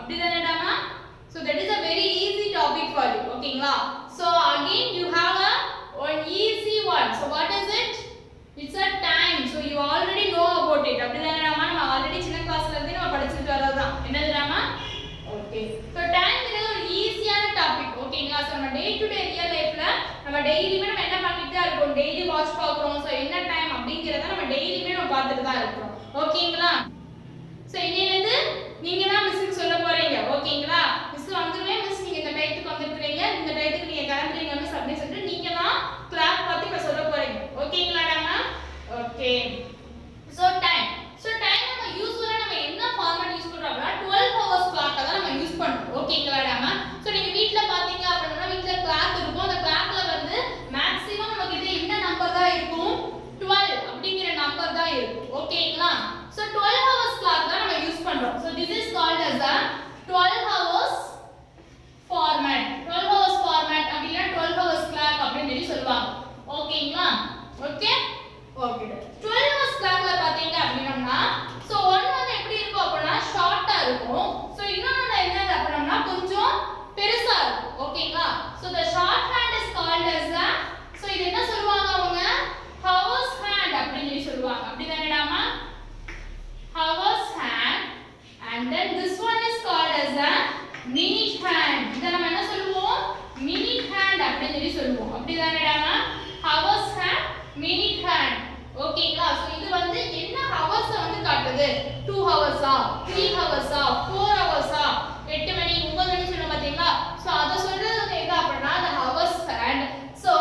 அப்படிதானேடாமா? So that is a very easy topic for you. ஓகேங்களா? So again you have one easy one. So what is it? It's a time. So you already know about it. அப்படிதானேடாமா? நம்ம already சின்ன கிளாஸ்ல இருந்தே நம்ம படிச்சிட்டு வரதுதான். என்னதுடாமா? Okay. So time is ஒரு ஈஸியான topic. ஓகேங்களா? So நம்ம டே டு டே ரியல் லைஃப்ல நம்ம டெய்லியுமே நம்ம என்ன பண்ணிட்டு தான் இருக்கோம்? டெய்லி வாட்ச் பார்க்கறோம். So என்ன டைம் அப்படிங்கறத நம்ம டெய்லியுமே நம்ம பார்த்துட்டு தான் இருக்கோம். ஓகேங்களா? So இன்னையிலிருந்து நீங்க தான் மிஸ்க்கு சொல்ல போறீங்க. ஓகேங்களா? மிஸ் வந்துருவே மிஸ் நீங்க இந்த டைத்துக்கு வந்திருக்கீங்க. இந்த டைத்துக்கு நீங்க கிளம்புறீங்க மிஸ் அப்படி சொல்லிட்டு நீங்க தான் கிளாஸ் பத்தி இப்ப சொல்ல போறீங்க. ஓகேங்களாடாமா? ஓகே. So time நம்ம யூசுவலா நம்ம என்ன ஃபார்மட் யூஸ் பண்றோம்னா 12 hours clock தான் நம்ம யூஸ் பண்றோம். ஓகேங்களாடாமா? So நீங்க வீட்ல பாத்தீங்க அப்படினா வீட்ல கிளாக் இருக்கும். அந்த கிளாக்ல வந்து மேக்ஸिमम நமக்கு இது என்ன நம்பர் தான் இருக்கும்? 12 அப்படிங்கிற நம்பர் தான் இருக்கும். ஓகேங்களா? So 12 hours clock தான் நம்ம யூஸ் பண்றோம். So this is called as a 12 hours format. 12 hours format அப்படினா 12 hours clock அப்படினு சொல்லி சொல்வாங்க. ஓகேங்களா? ஓகே? ஓகே. 12 hours clockல பாத்தீங்க அப்படினா so one வந்து எப்படி இருக்கும் அப்படினா ஷார்ட்டா இருக்கும். So இன்னொன்னு என்னது அப்படினா கொஞ்சம் பெருசா இருக்கும். ஓகேங்களா? So the short hand is called as a so இது என்ன சொல்வாங்க அவங்க hours hand அப்படினு சொல்லி சொல்வாங்க. அப்படிதானேடாமா? Hours hand and then this one is called as a minute hand. இத நம்ம என்ன சொல்லுவோம்? minute hand அப்படினு சொல்லி சொல்லுவோம். அப்படிதானேடாமா? Hours hand, minute hand. ஓகேங்களா? சோ இது வந்து என்ன hours வந்து காட்டுது? 2 hours 3 hours 4 hours 8 மணி 9 மணி சொல்றோம் பாத்தீங்களா? சோ அத சொல்றது வந்து எங்க அப்படினா the hours hand. சோ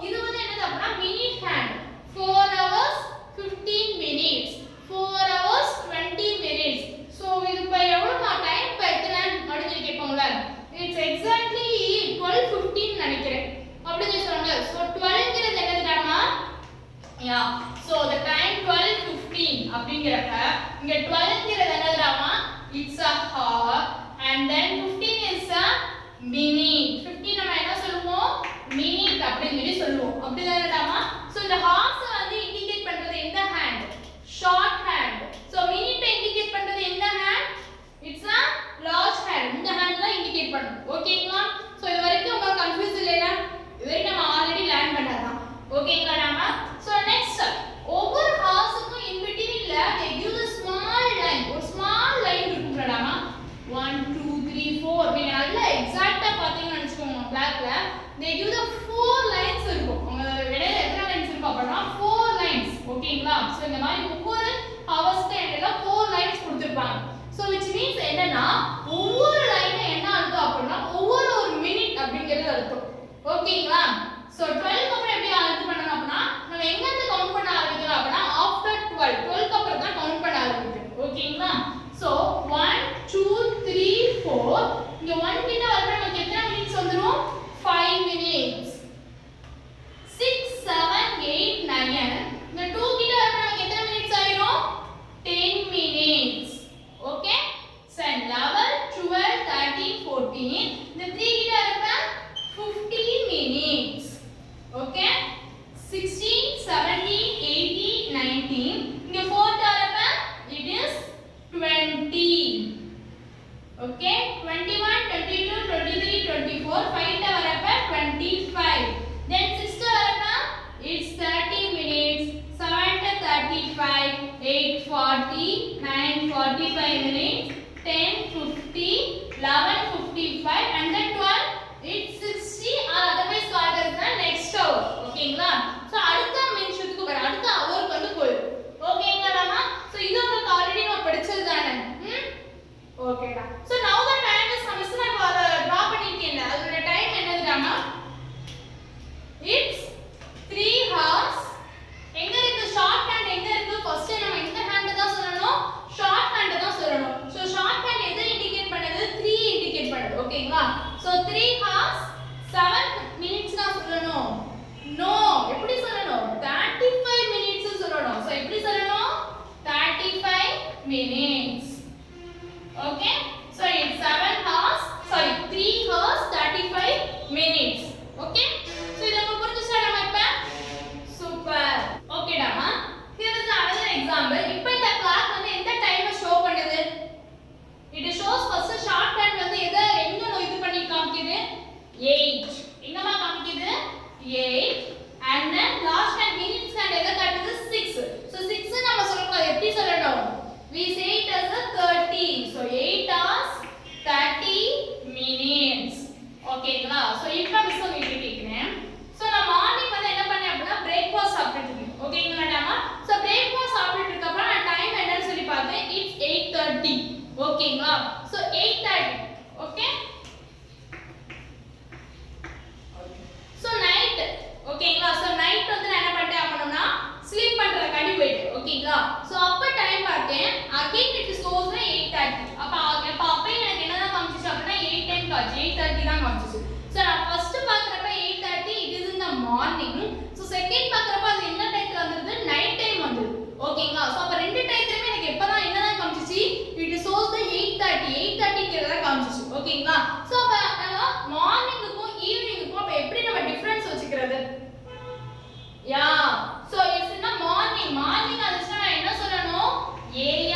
இது வந்து என்னது அப்படினா minute hand. 4 hours 15 minutes, 4 hours 20 minutes. So இது இப்ப எவ்வளவு டைம் இப்ப எத்தனை அப்படினு கேட்பாங்கல. It's exactly 12:15 நினைக்கிறேன். அப்படினு சொல்றாங்க. சோ 12ங்கிறது என்னதுடாமா? Yeah. So the time 12:15 அப்படிங்கறப்ப இங்க 12ங்கிறது என்னதுடாமா? It's a hour and then 15 is a minute. 15 நம்ம என்ன சொல்லுவோம்? minute அப்படினு சொல்லி சொல்லுவோம். அப்படிதானேடாமா? So இந்த hours வந்து இண்டிகேட் பண்றது எந்த hand? short hand. So minute indicate பண்றது எந்த hand? It's a large hand. இந்த hand தான் இண்டிகேட் பண்ணும். ஓகேங்களா? So இது வரைக்கும் உங்களுக்கு கன்ஃபியூஸ் இல்லைனா? இது வரைக்கும் நம்ம ஆல்ரெடி லேர்ன் பண்ணதா. ஓகேங்களாடாமா? So next ஒவ்வொரு ஹார்ஸ்க்கும் in betweenல they give the small line. ஒரு small line இருக்கும்லடாமா? 1 2 3 4 நீங்க நல்லா எக்ஸாக்ட்டா பாத்தீங்கன்னு நினைச்சுக்கோங்க. பிளாக்ல they give the 4 lines இருக்கும். உங்க இடையில எத்தனை லைன்ஸ் இருக்கும் அப்படினா 4 lines. ஓகேங்களா? சோ இந்த மாதிரி ஒவ்வொரு ஹவர்ஸ்க்கு இடையில 4 lines கொடுத்திருப்பாங்க. So which means என்னன்னா ஒவ்வொரு லைன் என்ன அர்த்தம் அப்படினா ஒவ்வொரு ஒரு மினிட் அப்படிங்கிறது அர்த்தம். ஓகேங்களா? So 12 க்கு அப்புறம் எப்படி கவுண்ட் பண்ணனும் அப்படினா நம்ம எங்க இருந்து கவுண்ட் பண்ண ஆரம்பிக்கலாம் அப்படினா after 12 12 க்கு அப்புறம் தான் கவுண்ட் பண்ண ஆரம்பிக்கும். ஓகேங்களா? So 1 2 3 4 இங்க 1 கிட்ட வரப்ப நமக்கு எத்தனை மினிட்ஸ் வந்துரும்? 5 minutes. 6 7 8 9 இந்த 2 கிட்ட வரப்ப நமக்கு எத்தனை மினிட்ஸ் ஆயிரும்? 10 minutes. ஓகே? 10 11 12 13 14 இந்த 3 கிட்ட வரப்ப 15 minutes. Okay? 16 17 18 19 இங்க 4 வரப்ப it is 20. Okay? 21 22 23 24 5 வரப்ப 25. Then 6 வரப்ப it's 30 minutes. 7 35 8 40 9 45 minutes 10 50 11 55 and then 12 it's 60 or otherwise called as the next hour. ஓகேங்களா? சோ அடுத்த நிமிஷத்துக்கு வர அடுத்த ஹவருக்கு வந்து போயிடும். ஓகேங்களாமா? சோ இது உங்களுக்கு ஆல்ரெடி நான் படிச்சது தானே. ஓகேடா. So now the time is miss நான் டிரா பண்ணிட்டேன். அதோட டைம் என்னதுடாமா? It's 3 hours. எங்க இருக்கு ஷார்ட் ஹேண்ட் எங்க இருக்கு? ஃபர்ஸ்ட் நம்ம இந்த ஹேண்ட் தான் சொல்லணும். ஷார்ட் ஹேண்ட் தான் சொல்லணும். சோ ஷார்ட் ஹேண்ட் எதை இண்டிகேட் பண்ணுது? 3 இண்டிகேட் பண்ணுது. ஓகேங்களா? சோ 3 hours 7 minutes தான் சொல்லணும். நோ எப்படி சொல்லணும்? 35 minutes சொல்லணும். சோ எப்படி சொல்லணும்? 35 minutes. Okay? So it's 7 hours 3 hours 35 minutes. Okay? So இத உங்களுக்கு புரிஞ்சுச்சா நம்ம இப்ப? Super. ஓகேடாமா? here is another example. இப்போ இந்த கிளாக் வந்து எந்த டைமை ஷோ பண்ணுது? It shows first short ஓகேங்களா சோ 8:30 ஓகே சோ நைட் ஓகேங்களா சோ நைட் வந்து நான் என்ன பண்ணிட்டேன் அப்படினா ஸ்லீப் பண்றதுக்காண்டி போயிட்டேன் ஓகேங்களா சோ அப்ப டைம் பார்த்தேன் அகைன் இட் shows 8:30 அப்ப எனக்கு என்னதான் காமிச்சிச்சு அப்படினா 8:10 காமிச்சு 8:30 தான் காமிச்சிச்சு சோ நான் ஃபர்ஸ்ட் பார்க்கறப்ப 8:30 it is in the morning so second பார்க்கறப்ப அது என்ன டைம்ல வந்திருது நைட் டைம் வந்திருது ஓகேங்களா சோ அப்ப ரெண்டு டைம்லயுமே எனக்கு எப்பதான் என்னதான் காமிச்சிச்சு it shows the 8:30 ங்கறத காமிச்சிச்சு ஓகேங்களா சோ அப்ப மார்னிங்க்கும் ஈவினிங்க்கும் அப்ப எப்படி நம்ம டிஃபரன்ஸ் வச்சுக்கிறது yeah so it's in morning அதுனா நான் என்ன சொல்லணும்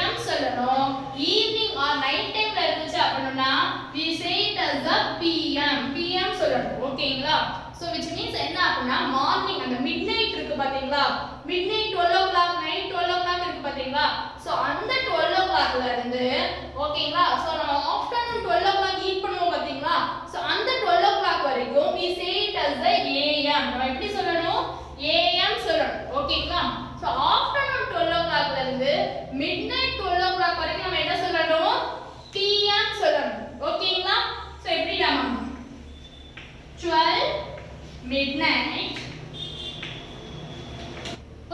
am சொல்லணும் ஈவினிங் ஆர் நைட் டைம்ல இருந்துச்சு அப்படினா we say it as a pm சொல்லணும் ஓகேங்களா சோ which means என்ன அப்படினா மார்னிங் அந்த midnight இருக்கு பாத்தீங்களா midnight 12 o'clock night 12 o'clock இருக்கு பாத்தீங்களா சோ அந்த 12 o'clockல இருந்து ஓகேங்களா சோ நம்ம ஆஃப்டர்நூன் 12 o'clock ஈட் பண்ணுவோம் பாத்தீங்களா சோ அந்த 12 o'clock வரைக்கும் we say it as a am நம்ம எப்படி சொல்லணும் am சொல்லணும் ஓகேங்களா சோ ஆஃப்டர்நூன் 12 o'clockல இருந்து midnight 12 o'clock வரைக்கும் நம்ம என்ன சொல்லணும் pm சொல்லணும் ஓகேங்களா சோ எப்படிடா மேம் 12 midnight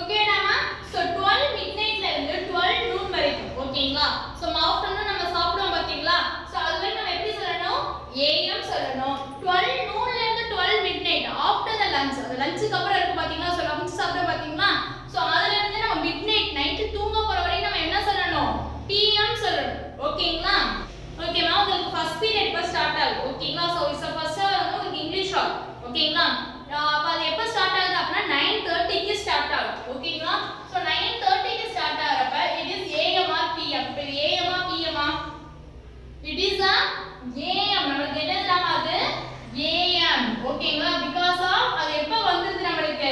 ஓகேடா மேம் சோ 12 midnightல இருந்து 12 noon வரைக்கும் ஓகேங்களா சோ ஆஃப்டர்நூன் நம்ம சாப்பிடுவோம் பாத்தீங்களா சோ அது வரைக்கும் நம்ம எப்படி சொல்லணும் am சொல்லணும் 12 noonல இருந்து 12 midnight ஆஃப்டர் தி லஞ்ச் அந்த லஞ்சுக்கு அப்புறம் இருக்கு பாத்தீங்களா சோ லஞ்ச் சாப்பிடுவோம் பாத்தீங்களா சோ அதுல இருந்து நம்ம midnight நைட் தூங்க போற வரைக்கும் நம்ம என்ன சொல்லணும் pm சொல்லணும் ஓகேங்களா ஓகேமா உங்களுக்கு ஃபர்ஸ்ட் பீரியட் இப்ப ஸ்டார்ட் ஆகுது ஓகேங்களா சோ இஸ் ஃபர்ஸ்ட் வந்து உங்களுக்கு இங்கிலீஷ் ஆகும் ஓகேங்களா அப்ப அது எப்ப ஸ்டார்ட் ஆகுது அப்படினா 9:30 க்கு ஸ்டார்ட் ஆகுது ஓகேங்களா சோ 9:30 க்கு start ஆகறப்ப it is am or pm இப்ப am or pm it is a am நமக்கு என்னதுடா அது am ஓகேங்களா because of அது எப்ப வந்திருது நமக்கு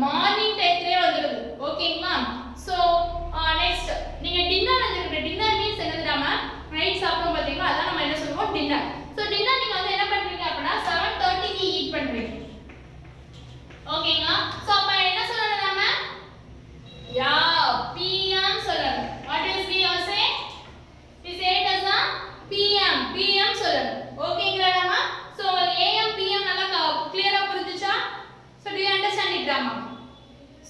மார்னிங் டைம்லயே வந்திருது ஓகேங்களா சோ நெக்ஸ்ட் நீங்க டின்னர் எடுத்துக்கிட்டு டின்னர் மீன்ஸ் என்னதுடா நைட் சாப்பிடுவோம் பாத்தீங்களா அதான் நம்ம என்ன சொல்லுவோம் டின்னர் சோ டின்னர் நீங்க வந்து என்ன பண்றீங்க அப்படினா 7:30 க்கு ஈட் பண்றீங்க ஓகேங்களா சோ அப்ப என்ன சொல்லணும் நாம யா pm சொல்லணும் what is we are say we say it as a pm சொல்லணும் ஓகேங்களா நாம சோ am pm நல்லா கிளியரா புரிஞ்சுச்சா so do you understand it drama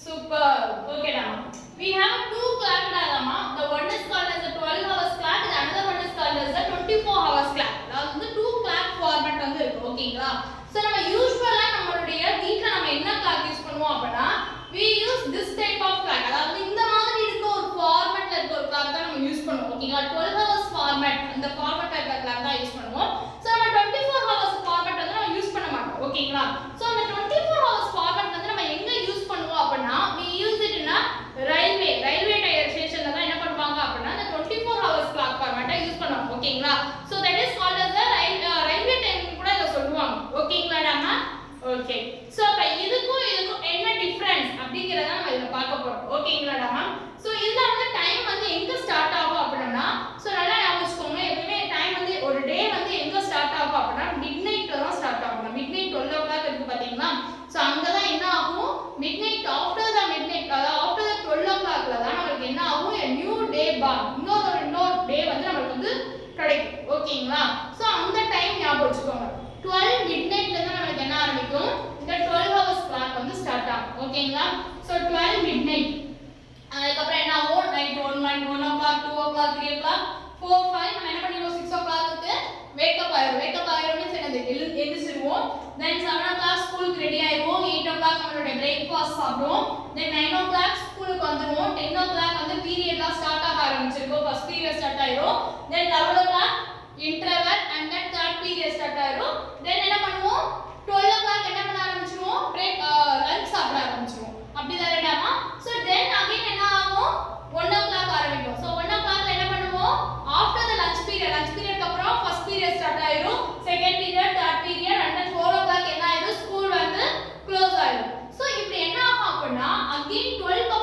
super okay drama we have two clock drama the one is called as a 12 hours clock the another one is called as a 24 hours clock அதாவது வந்து two clock format வந்து இருக்கு ஓகேங்களா so நம்ம யூசுவலா நம்மளுடைய வீட்ல நம்ம என்ன கிளாக் யூஸ் பண்ணுவோம் அப்படினா we use this type of clock அதாவது இந்த மாதிரி இருக்க ஒரு ஃபார்மட்ல இருக்க ஒரு clock தான் நம்ம யூஸ் பண்ணுவோம் ஓகேங்களா 12 hours format அந்த ஃபார்மட்ல இருக்க clock தான் யூஸ் பண்ணுவோம் சோ நம்ம 24 hours format வந்து நம்ம யூஸ் பண்ண மாட்டோம் ஓகேங்களா சோ அந்த 24 hours format வந்து நம்ம எங்க யூஸ் பண்ணுவோம் அப்படினா we use it in a railway ஸ்டேஷன்ல தான் என்ன பண்ணுவாங்க அப்படினா அந்த 24 hours clock format யூஸ் பண்ணுவாங்க ஓகேங்களா so that is called as a railway timing கூட இத சொல்லுவாங்க ஓகேங்களா நாம ஓகே சோ அப்ப இதுக்கும் என்ன டிஃபரன்ஸ் அப்படிங்கறத நம்ம இத பார்க்க போறோம் ஓகேங்களா நாம சோ இதுல வந்து டைம் வந்து எங்க ஸ்டார்ட் ஆகும் அப்படினா சோ நல்லா ஞாபகம் வச்சுக்கோங்க எப்பவுமே டைம் வந்து ஒரு டே வந்து எங்க ஸ்டார்ட் ஆகும் அப்படினா midnightல தான் ஸ்டார்ட் ஆகும் midnight 12 o'clock இருக்கு பாத்தீங்களா சோ அங்க தான் என்ன ஆகும் midnight after the midnight அதாவது after the 12 o'clockல தான் நமக்கு என்ன ஆகும் a new day born இன்னொரு டே வந்து நமக்கு வந்து கிடைக்கும் ஓகேங்களா சோ அந்த டைம் ஞாபகம் வச்சுக்கோங்க 12 midnightல தான் நமக்கு என்ன ஆரம்பிக்கும் இந்த 12 hours clock வந்து ஸ்டார்ட் ஆகும் ஓகேங்களா சோ 12 midnight அதுக்கு அப்புறம் என்ன ஆகும் night 1 o'clock 2 o'clock 3 o'clock 4 5 நம்ம என்ன பண்ணிடுவோம் 6 o'clock க்கு wake up ஆயிரும் என்னது எழுந்திருவோம் then 7 o'clock ஸ்கூலுக்கு ரெடி ஆயிடுவோம் 8 o'clock நம்மளோட பிரேக்ஃபாஸ்ட் சாப்பிடுவோம் then 9 o'clock ஸ்கூலுக்கு வந்துருவோம் 10 o'clock வந்து பீரியட்லாம் ஸ்டார்ட் ஆக ஆரம்பிச்சிருக்கும் ஃபர்ஸ்ட் பீரியட் ஸ்டார்ட் ஆயிரும் then 11 o'clock interval and then third period start ஆயிரும் then என்ன பண்ணுவோம் 12 o'clock என்ன பண்ண ஆரம்பிச்சிருவோம் break lunch சாப்பிட ஆரம்பிச்சிருவோம் அப்படிதானேடாமா so then again என்ன ஆகும் 1 o'clock ஆரம்பிக்கும் so 1 o'clock என்ன பண்ணுவோம் after the lunch period க்கு அப்புறம் first period start ஆயிரும் second period third period and then 4 o'clock என்ன ஆயிரும் ஸ்கூல் வந்து க்ளோஸ் ஆயிரும் so இப்போ என்ன ஆகும் அப்படினா again 12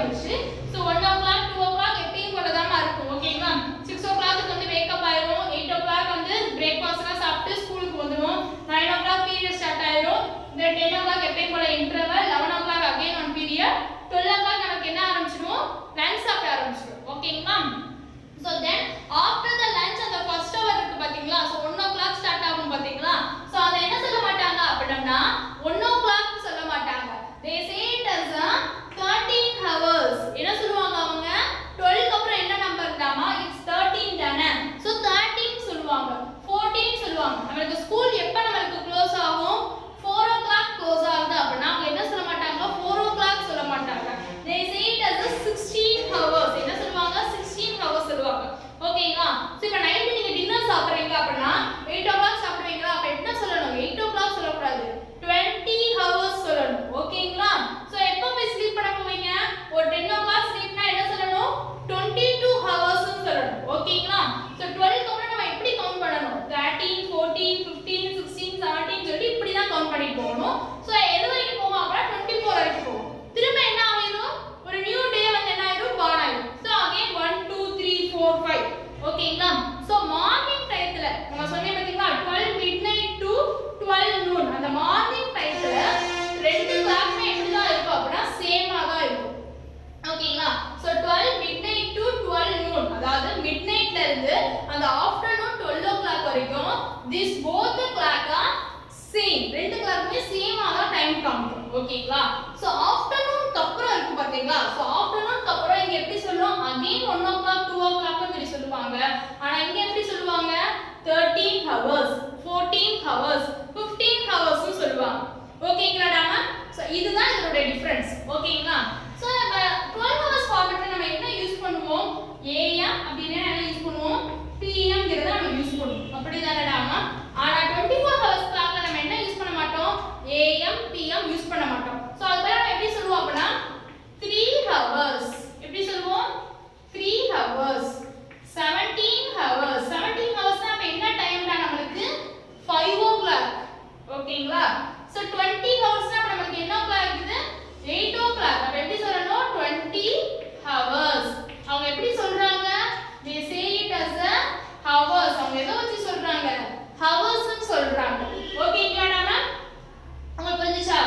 வந்துச்சு. ஸோ 1 o'clock 2 o'clock எப்பயும் போல தான் இருக்கும். ஓகேங்களா? 6 o'clock வந்து வேக்கப் ஆயிரும். 8 o'clock வந்து பிரேக்ஃபாஸ்ட்லாம் சாப்பிட்டு ஸ்கூலுக்கு வந்துடும். 9 o'clock பீரியட் ஸ்டார்ட் ஆயிரும். இந்த 10 o'clock எப்பயும் போல interval. 11 o'clock again one period. 12 o'clock நமக்கு என்ன ஆரம்பிச்சிடும்? லஞ்ச் சாப்பிட ஆரம்பிச்சிடும். ஓகேங்களா? So then after the lunch அந்த first hour இருக்கு பாத்தீங்களா? So 1 o'clock ஸ்டார்ட் ஆகும் பாத்தீங்களா? So அத என்ன சொல்ல மாட்டாங்க அப்படினா 1 o'clock சொல்ல மாட்டாங்க. They say it as a 13 hours. என்ன சொல்லுவாங்க அவங்க? 12 க்கு அப்புறம் என்ன நம்பர் தாமா? It's 13 தானே. So 13 சொல்லுவாங்க. 14 சொல்லுவாங்க. நமக்கு ஸ்கூல் எப்ப நமக்கு க்ளோஸ் ஆகும்? 4 o'clock க்ளோஸ் ஆகுது அப்படினா அவங்க என்ன சொல்ல மாட்டாங்க? 4 o'clock சொல்ல மாட்டாங்க. They say it as a 16 hours. என்ன சொல்லுவாங்க? 16 hours சொல்லுவாங்க. ஓகேங்களா? சோ இப்போ நைட் நீங்க டின்னர் சாப்பிடுறீங்க அப்படினா 8 o'clock சாப்பிடுவீங்களா? அப்ப என்ன சொல்லணும்? 8 o'clock சொல்ல கூடாது. 20 hours சொல்லணும். ஓகேங்களா? சோ எப்ப போய் ஸ்லீப் பண்ண போவீங்க? ஒரு 10 o'clock ஸ்லீப்னா என்ன சொல்லணும்? 22 hours னு சொல்லணும். ஓகேங்களா? சோ 12 க்கு அப்புறம் நம்ம எப்படி கவுண்ட் பண்ணனும்? 13 14 15 16 17 சொல்லி இப்படி தான் கவுண்ட் பண்ணி போகணும். சோ எது வரைக்கும் போவோம்? அப்படினா 24 வரைக்கும் போவோம். திரும்ப என்ன ஆயிரும்? ஒரு நியூ டே வந்து என்ன ஆயிரும்? பார்ன் ஆயிரும். So again 1 2 3 4 5. ஓகேங்களா? சோ மார்னிங் டைத்துல நம்ம சொன்னே பாத்தீங்களா 12 midnight to 12 noon. அந்த மார்னிங் டைத்துல ரெண்டு கிளாக்மே எப்படி தான் இருக்கும் அப்படினா சேமா தான் இருக்கும். ஓகேங்களா? So 12 midnight to 12 noon. அதாவது midnightல இருந்து அந்த ஆஃப்டர்நூன் 12 o'clock வரைக்கும் this both the clock are same. ரெண்டு கிளாக்குமே சேமா தான் டைம் காமிக்கும். ஓகேங்களா? சோ ஆஃப்டர்நூனுக்கு அப்புறம் இருக்கு பாத்தீங்களா? சோ ஆஃப்டர்நூனுக்கு அப்புறம் இங்க எப்படி சொல்லுவோம்? அகைன் 1 o'clock 2 o'clock னு சொல்லுவாங்க. ஆனா இங்க எப்படி சொல்லுவாங்க? 13 hours 14 hours 15 hours னு சொல்லுவாங்க. ஓகேங்களாடாமா? சோ இதுதான் இதோட டிஃபரன்ஸ். ஓகேங்களா? சோ நம்ம 12 hours ஃபார்மட்ல நம்ம என்ன யூஸ் பண்ணுவோம்? AM அப்படினா என்ன யூஸ் பண்ணுவோம்? PM ங்கறத நம்ம யூஸ் பண்ணுவோம். அப்படிதானடாமா? ஆனா 24 hours கிளாக்ல நம்ம என்ன யூஸ் பண்ண மாட்டோம்? AM PM யூஸ் பண்ண மாட்டோம். சோ அதனால நம்ம எப்படி சொல்லுவோம் அப்படினா 3 hours. எப்படி சொல்லுவோம்? 3 hours 17 hours 17 hours அப்ப என்ன டைம்டா நமக்கு? 5 o'clock. ஓகேங்களா? சோ 20 hours அப்ப நமக்கு என்ன o'clock இருக்குது? 8 o'clock. அப்ப எப்படி சொல்லணும்? 20 hours. அவங்க எப்படி சொல்றாங்க? they say it as a hours. அவங்க எதை வச்சு சொல்றாங்க? hours னு சொல்றாங்க. ஓகேங்களாடா? உங்களுக்கு புரிஞ்சுச்சா?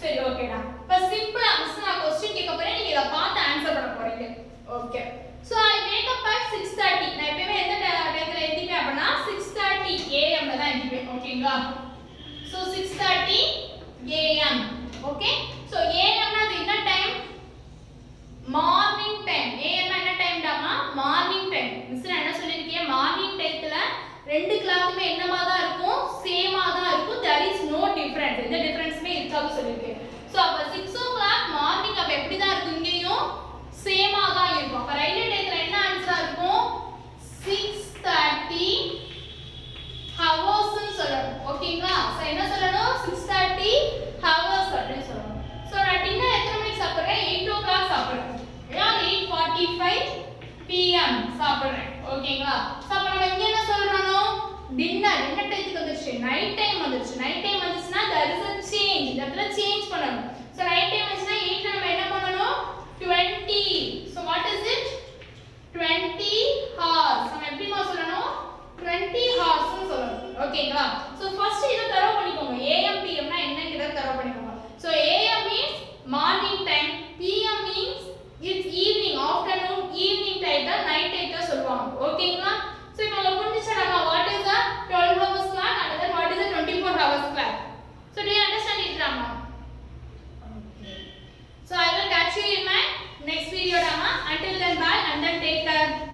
சரி ஓகேடா. இப்ப சிம்பிளா மிஸ் நான் क्वेश्चन கேட்க போறேன். நீங்க இத பார்த்து ஆன்சர் பண்ண போறீங்க. Okay. So I wake up at 6:30. நான் எப்பவுமே எந்த டைம்ல எந்திப்பேன் அப்படினா 6:30 am ல தான் எந்திப்பேன். ஓகேங்களா? So 6:30 am. Okay? So am னா அது என்ன டைம்? Morning time. am னா என்ன டைம் டாமா? Morning time. மிஸ் நான் என்ன சொல்லிருக்கேன்? மார்னிங் டைத்துல ரெண்டு கிளாக்குமே என்னமா தான் இருக்கும்? சேமா தான் இருக்கும். there is no difference. எந்த டிஃபரன்ஸ்மே இருக்காது சொல்லிருக்கேன். சோ அப்ப 6 o'clock மார்னிங் அப்ப எப்படி தான் இருக்கும்? இங்கேயும் சேமா தான் இருக்கும். அப்ப ரயில்வே டைத்துல என்ன ஆன்சரா இருக்கும்? 6:30 hours னு சொல்லணும். ஓகேங்களா? சோ என்ன சொல்லணும்? 6:30 hours அப்படி சொல்லணும். சோ நான் டின்னர் எத்தனை மணிக்கு சாப்பிடுறேன்? 8 o'clock சாப்பிடுறேன். இல்ல 8:45 pm சாப்பிடுறேன். ஓகேங்களா? சோ அப்ப நம்ம இங்க என்ன சொல்றோம்? டின்னர் என்ன டைத்துக்கு வந்துருச்சு? நைட் டைம் வந்துருச்சு. நைட் டைம் வந்துச்சுனா there is a change. இந்த இடத்துல சேஞ்ச் பண்ணனும். சோ நைட் டைம் வந்துச்சுனா 8 ல நம்ம என்ன பண்ணனும்? 20. So what is it? 20 hours. நம்ம எப்படிமா சொல்லணும்? 20 hours னு சொல்லணும். ஓகேங்களா? So first இத தரவு பண்ணிக்கோங்க. AM PM னா என்னங்கறத தரவு பண்ணிக்கோங்க. So AM means morning time, PM means it's evening, afternoon, evening time தான் night time தான் சொல்வாங்க. ஓகேங்களா? So இப்போ உங்களுக்கு புரிஞ்சுச்சா what is the 12 hours clock and then what is the 24 hours clock? So do you understand it Rama? Okay. So I will catch you in my next video Rama. Until then bye and then take care.